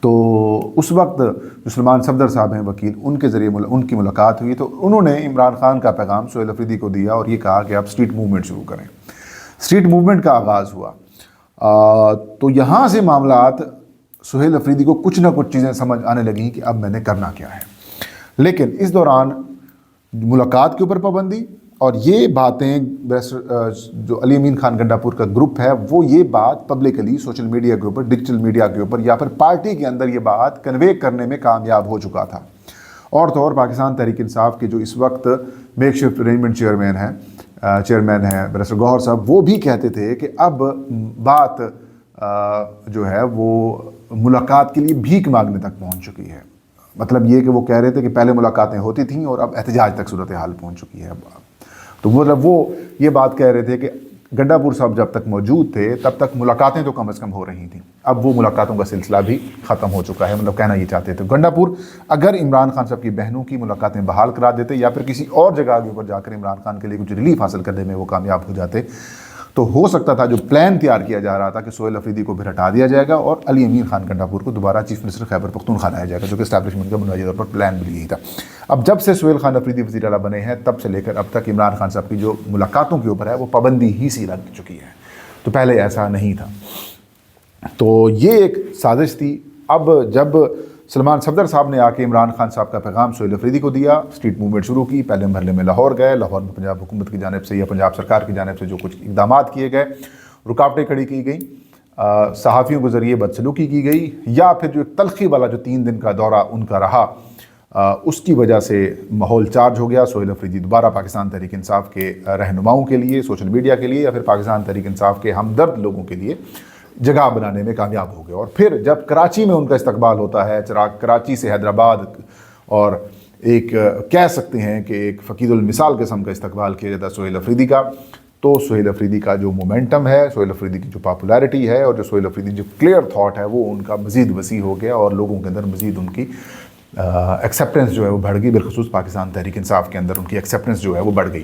تو اس وقت جو سلمان صفدر صاحب ہیں وکیل، ان کے ذریعے ان کی ملاقات ہوئی تو انہوں نے عمران خان کا پیغام سہیل افریدی کو دیا اور یہ کہا کہ آپ اسٹریٹ موومنٹ شروع کریں۔ اسٹریٹ موومنٹ کا آغاز ہوا، تو یہاں سے معاملات سہیل افریدی کو کچھ نہ کچھ چیزیں سمجھ آنے لگیں کہ اب میں نے کرنا کیا ہے۔ لیکن اس دوران ملاقات کے اوپر پابندی، اور یہ باتیں جو علی امین خان گنڈا پور کا گروپ ہے وہ یہ بات پبلکلی سوشل میڈیا کے اوپر، ڈیجیٹل میڈیا کے اوپر یا پھر پارٹی کے اندر یہ بات کنوے کرنے میں کامیاب ہو چکا تھا۔ اور تو اور پاکستان تحریک انصاف کے جو اس وقت میک شفٹ ارینجمنٹ چیئرمین ہیں بیرسٹر گوہر صاحب، وہ بھی کہتے تھے کہ اب بات جو ہے وہ ملاقات کے لیے بھیک مانگنے تک پہنچ چکی ہے۔ مطلب یہ کہ وہ کہہ رہے تھے کہ پہلے ملاقاتیں ہوتی تھیں اور اب احتجاج تک صورتحال پہنچ چکی ہے۔ تو مطلب وہ یہ بات کہہ رہے تھے کہ گنڈا پور صاحب جب تک موجود تھے تب تک ملاقاتیں تو کم از کم ہو رہی تھیں، اب وہ ملاقاتوں کا سلسلہ بھی ختم ہو چکا ہے۔ مطلب کہنا یہ چاہتے تھے گنڈا پور اگر عمران خان صاحب کی بہنوں کی ملاقاتیں بحال کرا دیتے یا پھر کسی اور جگہ کے اوپر جا کر عمران خان کے لیے کچھ ریلیف حاصل کرنے میں وہ کامیاب ہو جاتے، تو ہو سکتا تھا جو پلان تیار کیا جا رہا تھا کہ سہیل افریدی کو پھر ہٹا دیا جائے گا اور علی امین خان گنڈا پور کو دوبارہ چیف منسٹر خیبر پختونخوا لایا جائے گا، جو کہ اسٹیبلشمنٹ کا بنیادی طور پر پلان بھی یہی تھا۔ اب جب سے سہیل خان افریدی وزیر اعلیٰ بنے ہیں تب سے لے کر اب تک عمران خان صاحب کی جو ملاقاتوں کے اوپر ہے وہ پابندی ہی سی لگ چکی ہے، تو پہلے ایسا نہیں تھا۔ تو یہ ایک سازش تھی۔ اب جب سلمان صفدر صاحب نے آ کے عمران خان صاحب کا پیغام سہیل افریدی کو دیا، اسٹریٹ موومنٹ شروع کی، پہلے مرحلے میں لاہور گئے، لاہور میں پنجاب حکومت کی جانب سے یا پنجاب سرکار کی جانب سے جو کچھ اقدامات کیے گئے، رکاوٹیں کھڑی کی گئیں، صحافیوں کے ذریعے بدسلوکی کی گئی، یا پھر جو ایک تلخی والا جو 3 دن کا دورہ ان کا رہا اس کی وجہ سے ماحول چارج ہو گیا۔ سہیل افریدی دوبارہ پاکستان تحریک انصاف کے رہنماؤں کے لیے، سوشل میڈیا کے لیے یا پھر پاکستان تحریک انصاف کے ہمدرد لوگوں کے لیے جگہ بنانے میں کامیاب ہو گئے۔ اور پھر جب کراچی میں ان کا استقبال ہوتا ہے، کراچی سے حیدرآباد، اور ایک کہہ سکتے ہیں کہ ایک فقید المثال قسم کا استقبال کیا جاتا ہے سہیل افریدی کا، تو سہیل افریدی کا جو مومنٹم ہے، سہیل افریدی کی جو پاپولیرٹی ہے اور جو سہیل افریدی جو کلیئر تھاٹ ہے وہ ان کا مزید وسیع ہو گیا اور لوگوں کے اندر مزید ان کی ایکسیپٹنس جو ہے وہ بڑھ گئی، بالخصوص پاکستان تحریک انصاف کے اندر ان کی ایکسیپٹنس جو ہے وہ بڑھ گئی۔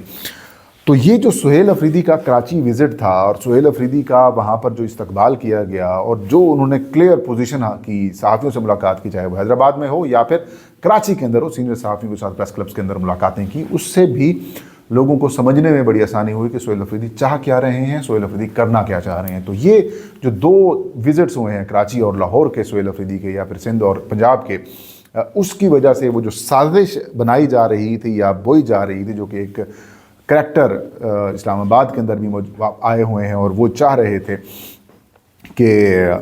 تو یہ جو سہیل افریدی کا کراچی وزٹ تھا اور سہیل افریدی کا وہاں پر جو استقبال کیا گیا اور جو انہوں نے کلیئر پوزیشن کی، صحافیوں سے ملاقات کی، چاہے وہ حیدرآباد میں ہو یا پھر کراچی کے اندر ہو، سینئر صحافیوں کے ساتھ پریس کلبس کے اندر ملاقاتیں کی، اس سے بھی لوگوں کو سمجھنے میں بڑی آسانی ہوئی کہ سہیل افریدی چاہ کیا رہے ہیں، سہیل افریدی کرنا کیا چاہ رہے ہیں۔ تو یہ جو 2 وزٹس ہوئے ہیں کراچی اور لاہور کے سہیل افریدی کے یا پھر سندھ اور پنجاب کے، اس کی وجہ سے وہ جو سازش بنائی جا رہی تھی یا بوئی جا رہی تھی، جو کہ ایک کریکٹر اسلام آباد کے اندر بھی آئے ہوئے ہیں اور وہ چاہ رہے تھے کہ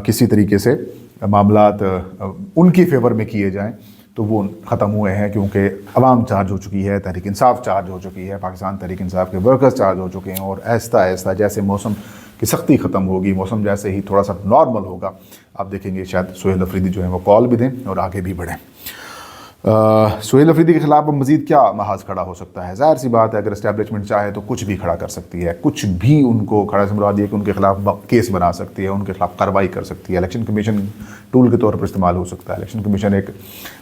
کسی طریقے سے معاملات ان کی فیور میں کیے جائیں، تو وہ ختم ہوئے ہیں، کیونکہ عوام چارج ہو چکی ہے، تحریک انصاف چارج ہو چکی ہے، پاکستان تحریک انصاف کے ورکرز چارج ہو چکے ہیں، اور آہستہ آہستہ جیسے موسم کی سختی ختم ہوگی، موسم جیسے ہی تھوڑا سا نارمل ہوگا، آپ دیکھیں گے شاید سہیل افریدی جو ہیں وہ کال بھی دیں اور آگے بھی بڑھیں۔ سہیل افریدی کے خلاف اب مزید کیا محاذ کھڑا ہو سکتا ہے؟ ظاہر سی بات ہے اگر اسٹیبلشمنٹ چاہے تو کچھ بھی کھڑا کر سکتی ہے، کچھ بھی ان کو کھڑا سے مراد یہ کہ ان کے خلاف کیس بنا سکتی ہے، ان کے خلاف کارروائی کر سکتی ہے، الیکشن کمیشن ٹول کے طور پر استعمال ہو سکتا ہے، الیکشن کمیشن ایک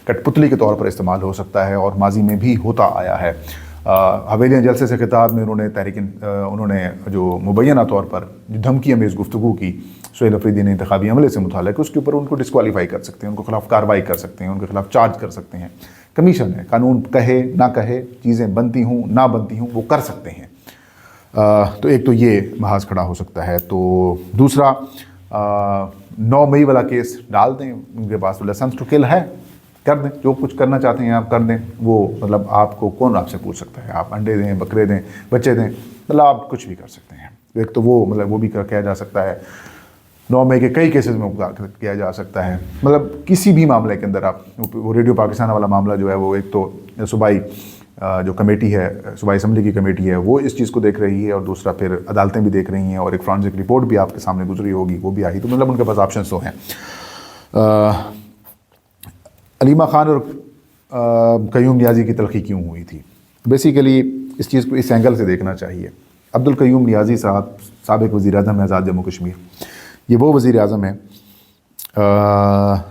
کٹ پتلی کے طور پر استعمال ہو سکتا ہے، اور ماضی میں بھی ہوتا آیا ہے۔ حویلیاں جلسے سے خطاب میں انہوں نے جو مبینہ طور پر جو دھمکی امیز گفتگو کی سہیل افریدی نے انتخابی عملے سے متعلق، اس کے اوپر ان کو ڈسکوالیفائی کر سکتے ہیں، ان کے خلاف کارروائی کر سکتے ہیں، ان کے خلاف چارج کر سکتے ہیں۔ کمیشن ہے، قانون کہے نہ کہے، چیزیں بنتی ہوں نہ بنتی ہوں وہ کر سکتے ہیں۔ تو ایک تو یہ محاذ کھڑا ہو سکتا ہے۔ تو دوسرا 9 مئی والا کیس ڈال دیں، ان کے پاس لائسنس ٹو کل ہے، کر دیں، جو کچھ کرنا چاہتے ہیں آپ کر دیں، وہ مطلب آپ کو کون آپ سے پوچھ سکتا ہے؟ آپ انڈے دیں، بکرے دیں، بچے دیں، مطلب آپ کچھ بھی کر سکتے ہیں۔ ایک تو وہ مطلب وہ بھی کیا جا سکتا ہے، 9 مئی کے کئی کیسز میں کیا جا سکتا ہے، مطلب کسی بھی معاملے کے اندر آپ، وہ ریڈیو پاکستان والا معاملہ جو ہے وہ ایک تو صوبائی جو کمیٹی ہے، صوبائی اسمبلی کی کمیٹی ہے، وہ اس چیز کو دیکھ رہی ہے، اور دوسرا پھر عدالتیں بھی دیکھ رہی ہیں، اور ایک فورنسک رپورٹ بھی آپ کے سامنے گزری ہوگی، وہ بھی آئی، تو مطلب ان کے پاس آپشنس تو ہیں۔ علیمہ خان اور قیوم نیازی کی تلخی کیوں ہوئی تھی؟ بیسیکلی اس چیز کو اس اینگل سے دیکھنا چاہیے۔ عبدالقیوم نیازی صاحب سابق وزیر اعظم ہیں آزاد جموں کشمیر، یہ وہ وزیر اعظم ہیں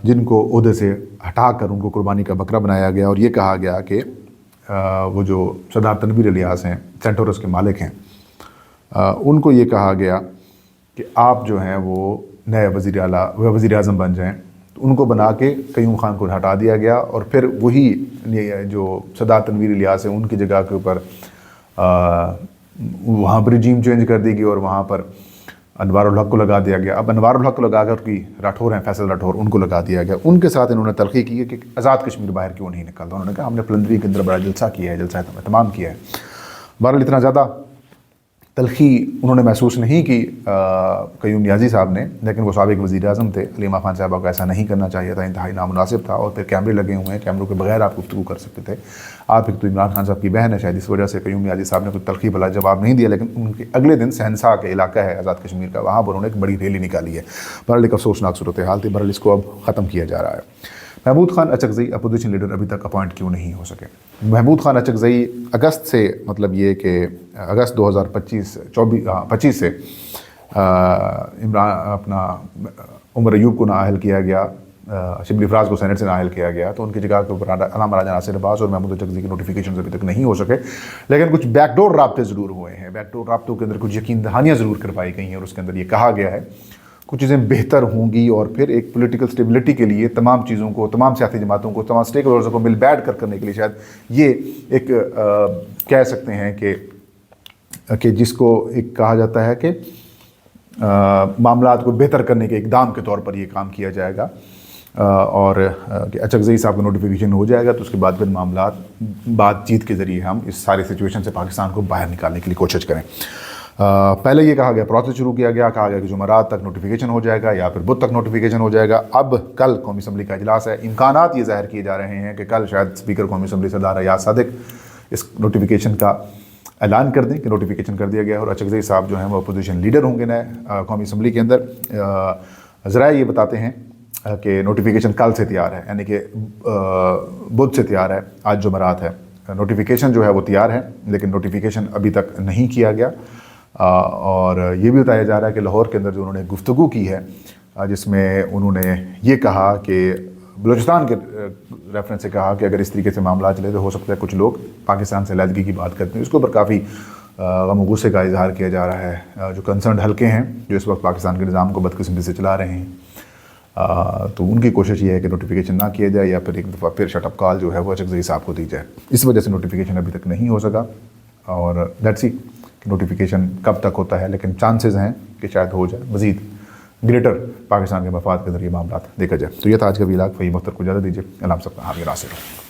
جن کو عہدے سے ہٹا کر ان کو قربانی کا بکرا بنایا گیا، اور یہ کہا گیا کہ وہ جو سردار تنویر الیاس ہیں، سینٹورس کے مالک ہیں، ان کو یہ کہا گیا کہ آپ جو ہیں وہ نئے وزیر اعظم بن جائیں، تو تو ان کو بنا کے قیوم خان کو ہٹا دیا گیا، اور پھر وہی جو سردار تنویر الیاس ہیں ان کی جگہ کے اوپر وہاں پر رجیم چینج کر دی گئی اور وہاں پر انوار الحق کو لگا دیا گیا۔ اب انوار الحق کو لگا کر کی راٹھور ہیں فیصل راٹھور، ان کو لگا دیا گیا۔ ان کے ساتھ انہوں نے تلخی کی ہے کہ آزاد کشمیر باہر کیوں نہیں نکلتا۔ انہوں نے کہا ہم نے پلندری کے اندر بڑا جلسہ کیا ہے، جلسہ تمام کیا ہے۔ بہرحال اتنا زیادہ تلخی انہوں نے محسوس نہیں کی قیوم نیازی صاحب نے، لیکن وہ سابق وزیر اعظم تھے، علیمہ خان صاحبہ کو ایسا نہیں کرنا چاہیے تھا، انتہائی نامناسب تھا، اور پھر کیمرے لگے ہوئے ہیں، کیمروں کے بغیر آپ گفتگو کر سکتے تھے۔ آپ ایک تو عمران خان صاحب کی بہن ہے، شاید اس وجہ سے قیوم نیازی صاحب نے کوئی تلخی بھلا جواب نہیں دیا، لیکن ان کے اگلے دن سہنسا کے علاقہ ہے آزاد کشمیر کا، وہاں پر انہوں نے ایک بڑی ریلی نکالی ہے۔ بہرحال ایک افسوسناک صورتحال تھی، بہرحال اس کو اب ختم کیا جا رہا ہے۔ محمود خان اچکزئی اپوزیشن لیڈر ابھی تک اپوائنٹ کیوں نہیں ہو سکے؟ محمود خان اچکزئی اگست سے، مطلب یہ کہ اگست 2025 سے عمر ایوب کو نااہل کیا گیا، شبلی افراز کو سینٹ سے نااہل کیا گیا، تو ان کی جگہ کے اوپر علامہ راجہ ناصر عباس اور محمود اچکزئی کے نوٹیفیکیشنز ابھی تک نہیں ہو سکے، لیکن کچھ بیک ڈور رابطے ضرور ہوئے ہیں۔ بیک ڈور رابطوں کے اندر کچھ یقین دہانیاں ضرور کروائی گئی ہیں، اور اس کے اندر یہ کہا گیا ہے کچھ چیزیں بہتر ہوں گی، اور پھر ایک پولیٹیکل سٹیبلٹی کے لیے تمام چیزوں کو، تمام سیاسی جماعتوں کو، تمام اسٹیک ہولڈرز کو مل بیٹھ کر کرنے کے لیے شاید یہ ایک کہہ سکتے ہیں کہ جس کو ایک کہا جاتا ہے کہ معاملات کو بہتر کرنے کے اقدام کے طور پر یہ کام کیا جائے گا، اور کہ اچکزئی صاحب کا نوٹیفیکیشن ہو جائے گا تو اس کے بعد پھر معاملات بات چیت کے ذریعے ہم اس ساری سچویشن سے پاکستان کو باہر نکالنے کے لیے کوشش کریں۔ پہلے یہ کہا گیا، پروسیس شروع کیا گیا، کہا گیا کہ جمعرات تک نوٹیفیکیشن ہو جائے گا یا پھر بدھ تک نوٹیفیکیشن ہو جائے گا۔ اب کل قومی اسمبلی کا اجلاس ہے، امکانات یہ ظاہر کیے جا رہے ہیں کہ کل شاید اسپیکر قومی اسمبلی سردار ایاز صادق اس نوٹیفیکیشن کا اعلان کر دیں کہ نوٹیفیکیشن کر دیا گیا ہے، اور اچکزئی صاحب جو ہیں وہ اپوزیشن لیڈر ہوں گے نئے قومی اسمبلی کے اندر۔ ذرائع یہ بتاتے ہیں کہ نوٹیفیکیشن کل سے تیار ہے، یعنی کہ بدھ سے تیار ہے، آج جمعرات ہے۔ نوٹیفیکیشن جو ہے وہ تیار ہے، لیکن نوٹیفیکیشن ابھی تک نہیں کیا گیا، اور یہ بھی بتایا جا رہا ہے کہ لاہور کے اندر جو انہوں نے گفتگو کی ہے، جس میں انہوں نے یہ کہا کہ بلوچستان کے ریفرنس سے کہا کہ اگر اس طریقے سے معاملات چلے تو ہو سکتا ہے کچھ لوگ پاکستان سے علیحدگی کی بات کرتے ہیں۔ اس کے اوپر کافی غم و غصے کا اظہار کیا جا رہا ہے، جو کنسرنڈ حلقے ہیں جو اس وقت پاکستان کے نظام کو بدقسمتی سے چلا رہے ہیں، تو ان کی کوشش یہ ہے کہ نوٹیفیکیشن نہ کیا جائے، یا پھر ایک دفعہ پھر شٹ اپ کال جو ہے وہ اچکزئی صاحب کو دی جائے۔ اس وجہ سے نوٹیفیکیشن ابھی تک نہیں ہو سکا، اور لیٹس سی کہ نوٹیفیکیشن کب تک ہوتا ہے، لیکن چانسز ہیں کہ شاید ہو جائے، مزید گریٹر پاکستان کے مفاد کے ذریعے معاملات دیکھا جائے۔ تو یہ تھا آج کا ویلاگ، فہیم اختر کو اجازت دیجیے، اللہ ہم سب کا حامی ناصر ہو۔